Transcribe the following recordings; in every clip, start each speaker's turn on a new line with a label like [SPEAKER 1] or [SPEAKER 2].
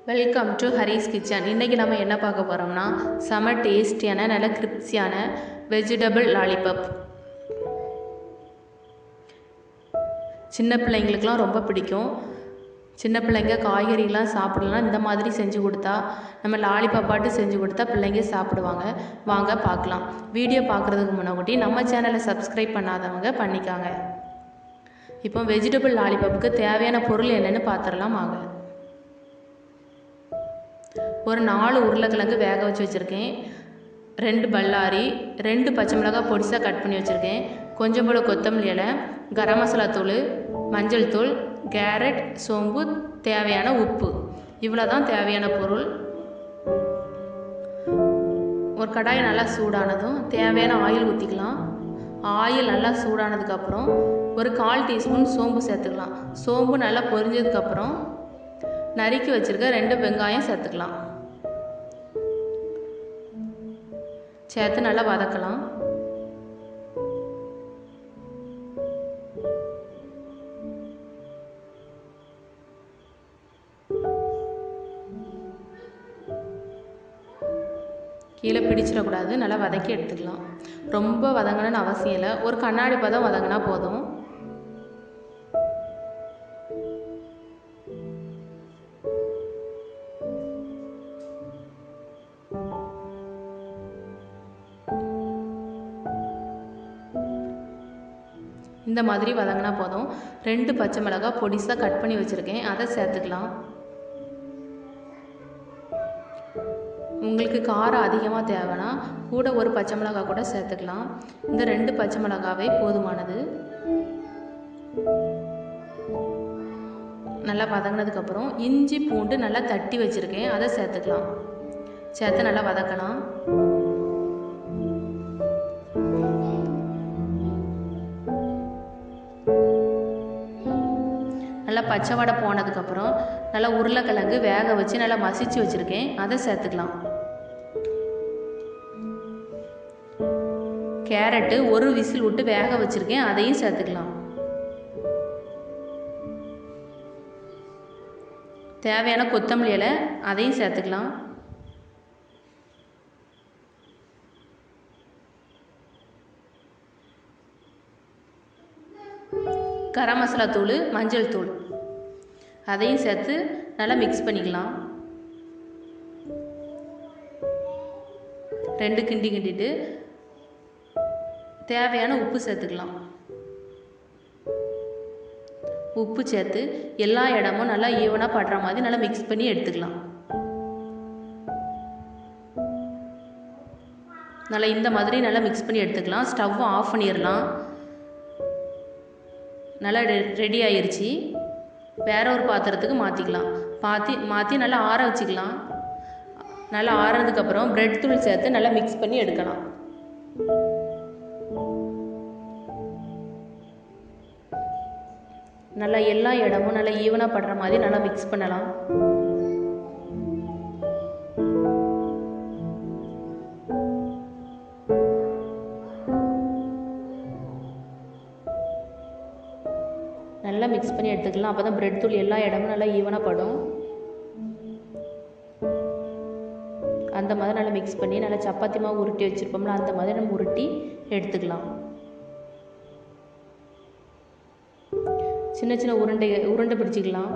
[SPEAKER 1] Welcome to Haris kitchen. இன்றைக்கி நம்ம என்ன பார்க்க போகிறோம்னா செம டேஸ்டியான நல்ல கிரிப்ஸியான வெஜிடபிள் லாலிபப். சின்ன பிள்ளைங்களுக்கெலாம் ரொம்ப பிடிக்கும். சின்ன பிள்ளைங்க காய்கறிலாம் சாப்பிடலாம். இந்த மாதிரி செஞ்சு கொடுத்தா, நம்ம லாலிபப்பாட்டு செஞ்சு கொடுத்தா பிள்ளைங்க சாப்பிடுவாங்க. வாங்க பார்க்கலாம். வீடியோ பார்க்குறதுக்கு முன்னாடி நம்ம சேனலை சப்ஸ்கிரைப் பண்ணாதவங்க பண்ணிக்காங்க. இப்போ வெஜிடபிள் லாலிபப்புக்கு தேவையான பொருள் என்னென்னு பார்த்துடலாம் வாங்க. ஒரு 4 உருளைக்கிழங்கு வேக வச்சு வச்சுருக்கேன். 2 பல்லாரி, 2 பச்சை மிளகாய் பொடிசாக கட் பண்ணி வச்சுருக்கேன். கொஞ்சம் போல் கொத்தமல்லி இலை, கரம் மசாலா தூள், மஞ்சள் தூள், கேரட், சோம்பு, தேவையான உப்பு. இவ்வளோ தான் தேவையான பொருள். ஒரு கடாயை நல்லா சூடானதும் தேவையான ஆயில் ஊற்றிக்கலாம். ஆயில் நல்லா சூடானதுக்கப்புறம் ஒரு 1/4 டீஸ்பூன் சோம்பு சேர்த்துக்கலாம். சோம்பு நல்லா பொரிஞ்சதுக்கப்புறம் நறுக்கி வச்சுருக்க 2 வெங்காயம் சேர்த்துக்கலாம். சேர்த்து நல்லா வதக்கலாம். கீழே பிடிச்சிடக்கூடாது, நல்லா வதக்கி எடுத்துக்கலாம். ரொம்ப வதங்கணும்னு அவசியம் இல்லை, ஒரு கண்ணாடி பதம் வதங்கினா போதும். இந்த மாதிரி வதங்கினா போதும். 2 பச்சை மிளகாய் பொடிசாக கட் பண்ணி வச்சுருக்கேன், அதை சேர்த்துக்கலாம். உங்களுக்கு காரம் அதிகமாக தேவைன்னா கூட ஒரு பச்சை மிளகாய் கூட சேர்த்துக்கலாம். இந்த 2 பச்சை மிளகாவே போதுமானது. நல்லா வதங்கினதுக்கப்புறம் இஞ்சி பூண்டு நல்லா தட்டி வச்சுருக்கேன், அதை சேர்த்துக்கலாம். சேர்த்து நல்லா வதக்கலாம். நல்லா பச்சை வடை போனதுக்கப்புறம் நல்லா உருளைக்கிழங்கு வேக வச்சு நல்லா மசிச்சு வச்சுருக்கேன், அதை சேர்த்துக்கலாம். கேரட்டு ஒரு விசில் விட்டு வேக வச்சுருக்கேன், அதையும் சேர்த்துக்கலாம். தேவையான கொத்தமல்லி இலை, அதையும் சேர்த்துக்கலாம். கரம் மசாலா தூள், மஞ்சள் தூள், அதையும் சேர்த்து நல்லா மிக்ஸ் பண்ணிக்கலாம். 2 கிண்டிட்டு தேவையான உப்பு சேர்த்துக்கலாம். உப்பு சேர்த்து எல்லா இடமும் நல்லா ஈவனாக படுற மாதிரி நல்லா மிக்ஸ் பண்ணி எடுத்துக்கலாம். நல்லா இந்த மாதிரி நல்லா மிக்ஸ் பண்ணி எடுத்துக்கலாம். ஸ்டவ்வை ஆஃப் பண்ணிடலாம். நல்லா ரெடி ஆயிடுச்சு. வேற ஒரு பாத்திரத்துக்கு மாற்றிக்கலாம். மாற்றி நல்லா ஆற வச்சுக்கலாம். நல்லா ஆறுனதுக்கப்புறம் பிரெட் தூள் சேர்த்து நல்லா மிக்ஸ் பண்ணி எடுக்கலாம். நல்லா எல்லா இடமும் நல்லா ஈவனாக படுற மாதிரி நல்லா மிக்ஸ் பண்ணலாம். நல்லா மிக்ஸ் பண்ணி எடுத்துக்கலாம். அப்போ தான் பிரெட் தூள் எல்லா இடமும் நல்லா ஈவனாக படும். அந்த மாதிரி நல்லா மிக்ஸ் பண்ணி நல்லா சப்பாத்தி மாவு உருட்டி வச்சுருப்போம்ல, அந்த மாதிரி நம்ம உருட்டி எடுத்துக்கலாம். சின்ன சின்ன உருண்டை பிடிச்சிக்கலாம்.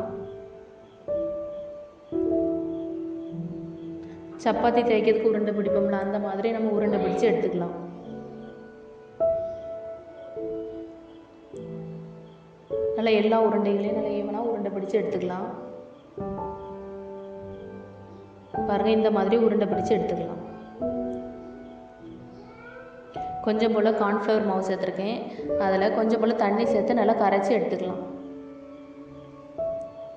[SPEAKER 1] சப்பாத்தி தேய்க்கிறதுக்கு உருண்டை பிடிப்போம்ல, அந்த மாதிரி நம்ம உருண்டை பிடிச்சி எடுத்துக்கலாம். நல்லா எல்லா உருண்டைகளையும் நல்லா ஈவனாக உருண்டை பிடிச்சி எடுத்துக்கலாம். பாருங்கள், இந்த மாதிரி உருண்டை பிடிச்சி எடுத்துக்கலாம். கொஞ்சம் போல் கார்ன்ஃப்ளவர் மாவு சேர்த்துருக்கேன், அதில் கொஞ்சம் போல் தண்ணி சேர்த்து நல்லா கரைச்சி எடுத்துக்கலாம்.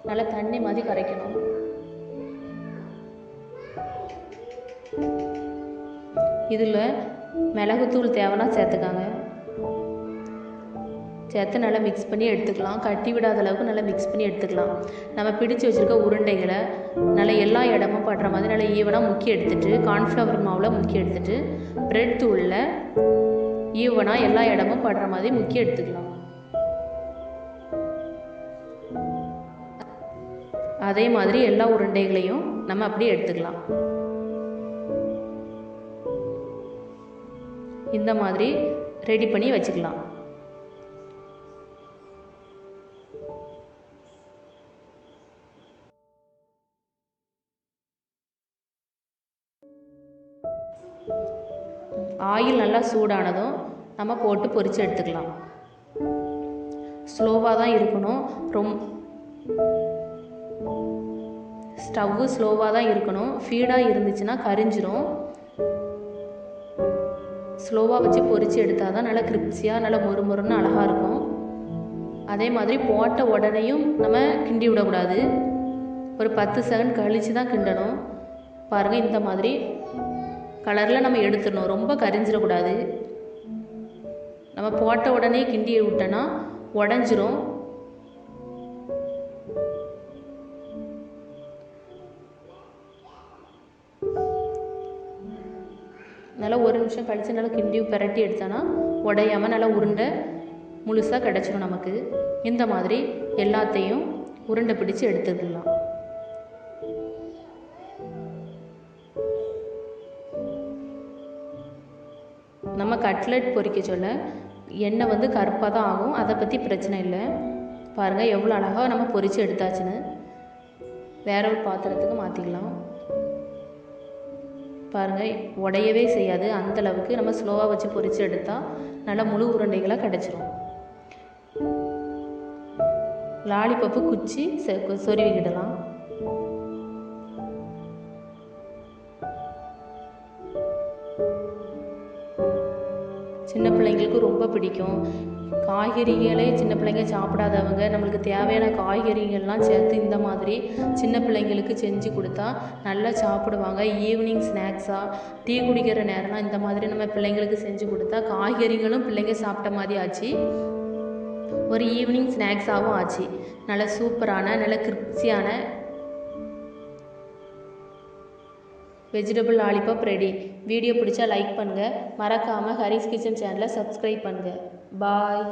[SPEAKER 1] நல்லா தண்ணி மாதிரி கரைக்கணும். இதில் மிளகுத்தூள் தேவைன்னா சேர்த்துக்காங்க. சேர்த்து நல்லா மிக்ஸ் பண்ணி எடுத்துக்கலாம். கட்டி விடாத அளவுக்கு நல்லா மிக்ஸ் பண்ணி எடுத்துக்கலாம். நம்ம பிடிச்சி வச்சுருக்க உருண்டைகளை நல்லா எல்லா இடமும் படுற மாதிரி நல்லா ஈவனாக முக்கி எடுத்துகிட்டு, கார்ன்ஃப்ளவர் மாவில் முக்கி எடுத்துகிட்டு, பிரெட் தூளில் ஈவனாக எல்லா இடமும் படுற மாதிரி முக்கி எடுத்துக்கலாம். அதே மாதிரி எல்லா உருண்டைகளையும் நம்ம அப்படியே எடுத்துக்கலாம். இந்த மாதிரி ரெடி பண்ணி வச்சுக்கலாம். ஆயில் நல்லா சூடானதும் நம்ம போட்டு பொரித்து எடுத்துக்கலாம். ஸ்லோவாக தான் இருக்கணும். ஸ்டவ்வு ஸ்லோவாக தான் இருக்கணும். ஃபீடாக இருந்துச்சுன்னா கரிஞ்சிரும். ஸ்லோவாக வச்சு பொரித்து எடுத்தால் தான் நல்லா கிரிப்ஸியாக நல்லா மொறுமொறுன்னு அழகாக இருக்கும். அதே மாதிரி போட்ட உடனேயும் நம்ம கிண்டி விடக்கூடாது. ஒரு 10 செகண்ட் கழித்து தான் கிண்டணும். பாருங்கள், இந்த மாதிரி கலரில் நம்ம எடுத்துடணும். ரொம்ப கரிஞ்சிடக்கூடாது. நம்ம போட்ட உடனே கிண்டி விட்டோன்னா உடஞ்சிரும். நல்லா ஒரு நிமிஷம் கழித்து நல்லா கிண்டி பிரட்டி எடுத்தோன்னா உடையாமல் நல்லா உருண்டை முழுசாக கிடச்சிடும் நமக்கு. இந்த மாதிரி எல்லாத்தையும் உருண்டை பிடிச்சி எடுத்துக்கலாம். நம்ம கட்லெட் பொரிக்க சொல்ல எண்ணெய் வந்து கருப்பாக தான் ஆகும். அதை பற்றி பிரச்சனை இல்லை. பாருங்கள் எவ்வளோ அழகாக நம்ம பொரித்து எடுத்தாச்சுன்னு. வேற ஒரு பாத்திரத்துக்கு மாற்றிக்கலாம். பாருங்கள், உடையவே செய்யாது. அந்தளவுக்கு நம்ம ஸ்லோவாக வச்சு பொரித்து எடுத்தால் நல்லா முழு உருண்டைகளாக கிடச்சிரும். லாலிபப்பு குச்சி சொருவிக்கிடலாம். சின்ன பிள்ளைங்களுக்கு ரொம்ப பிடிக்கும். காய்கறிகளே சின்ன பிள்ளைங்க சாப்பிடாதவங்க நம்மளுக்கு தேவையான காய்கறிகள்லாம் சேர்த்து இந்த மாதிரி சின்ன பிள்ளைங்களுக்கு செஞ்சு கொடுத்தா நல்லா சாப்பிடுவாங்க. ஈவினிங் ஸ்நாக்ஸாக டீ குடிக்கிற நேரம்லாம் இந்த மாதிரி நம்ம பிள்ளைங்களுக்கு செஞ்சு கொடுத்தா காய்கறிகளும் பிள்ளைங்க சாப்பிட்ட மாதிரி ஆச்சு, ஒரு ஈவினிங் ஸ்நாக்ஸாகவும் ஆச்சு. நல்ல சூப்பரான நல்ல கிரிப்ஸியான வெஜிடபிள் லாலிபாப் ரெடி. வீடியோ பிடிச்சா லைக் பண்ணுங்கள். மறக்காமல் ஹரிஸ் கிச்சன் சேனலை சப்ஸ்கிரைப் பண்ணுங்கள். பாய்.